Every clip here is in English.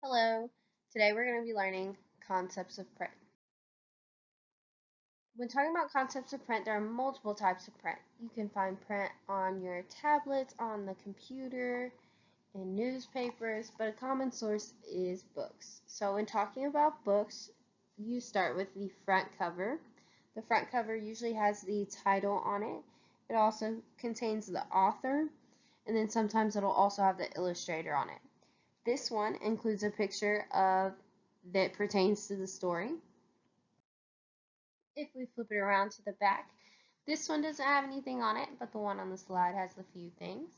Hello, today we're going to be learning concepts of print. When talking about concepts of print, there are multiple types of print. You can find print on your tablets, on the computer, in newspapers, but a common source is books. So when talking about books, you start with the front cover. The front cover usually has the title on it. It also contains the author, and then sometimes it'll also have the illustrator on it. This one includes a picture that pertains to the story. If we flip it around to the back, this one doesn't have anything on it, but the one on the slide has a few things.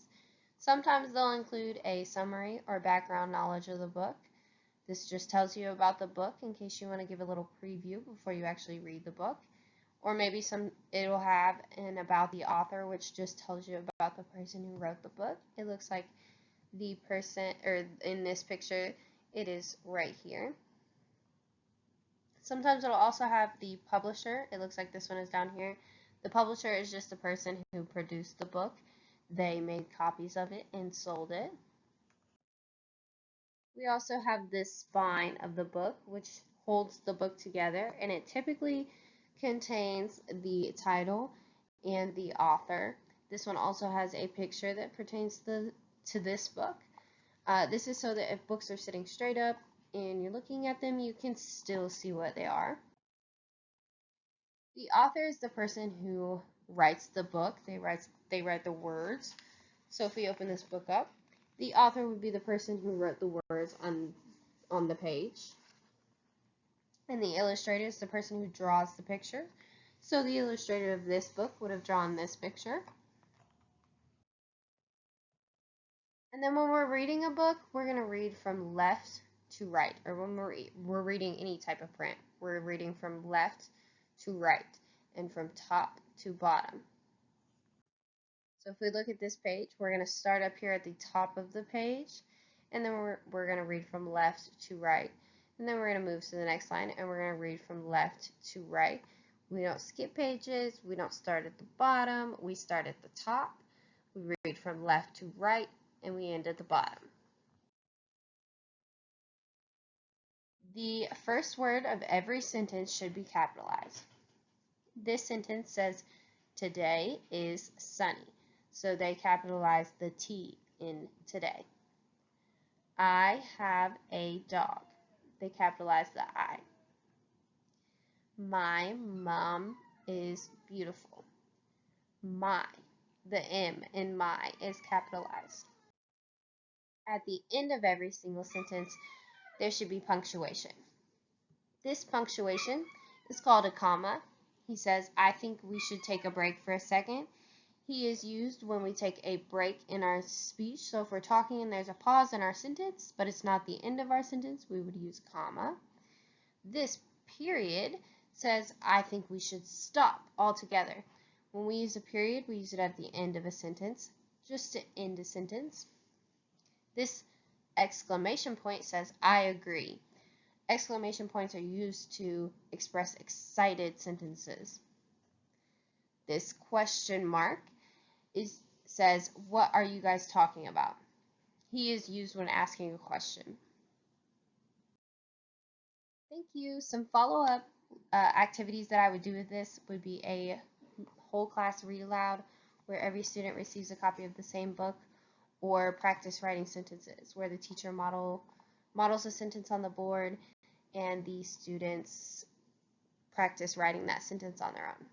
Sometimes they'll include a summary or background knowledge of the book. This just tells you about the book in case you want to give a little preview before you actually read the book. Or maybe it'll have an about the author, which just tells you about the person who wrote the book. It looks like the person, or in this picture, it is right here. Sometimes it'll also have the publisher. It looks like this one is down here. The publisher is just the person who produced the book. They made copies of it and sold it. We also have this spine of the book, which holds the book together, and it typically contains the title and the author. This one also has a picture that pertains to this book. This is so that if books are sitting straight up and you're looking at them, you can still see what they are. The author is the person who writes the book. They write the words. So if we open this book up, the author would be the person who wrote the words on the page. And the illustrator is the person who draws the picture. So the illustrator of this book would have drawn this picture. And then when we're reading a book, we're going to read from left to right. Or when we're reading any type of print, we're reading from left to right and from top to bottom. So if we look at this page, we're going to start up here at the top of the page, and then we're going to read from left to right. And then we're going to move to the next line, and we're going to read from left to right. We don't skip pages. We don't start at the bottom. We start at the top. We read from left to right, and we end at the bottom. The first word of every sentence should be capitalized. This sentence says, today is sunny. So they capitalize the T in today. I have a dog. They capitalize the I. My mom is beautiful. My, the M in my is capitalized. At the end of every single sentence, there should be punctuation. This punctuation is called a comma. He says, I think we should take a break for a second. He is used when we take a break in our speech. So if we're talking and there's a pause in our sentence, but it's not the end of our sentence, we would use a comma. This period says, I think we should stop altogether. When we use a period, we use it at the end of a sentence, just to end a sentence. This exclamation point says, I agree. Exclamation points are used to express excited sentences. This question mark says, what are you guys talking about? He is used when asking a question. Thank you. Some follow-up activities that I would do with this would be a whole class read aloud where every student receives a copy of the same book, or practice writing sentences where the teacher models a sentence on the board and the students practice writing that sentence on their own.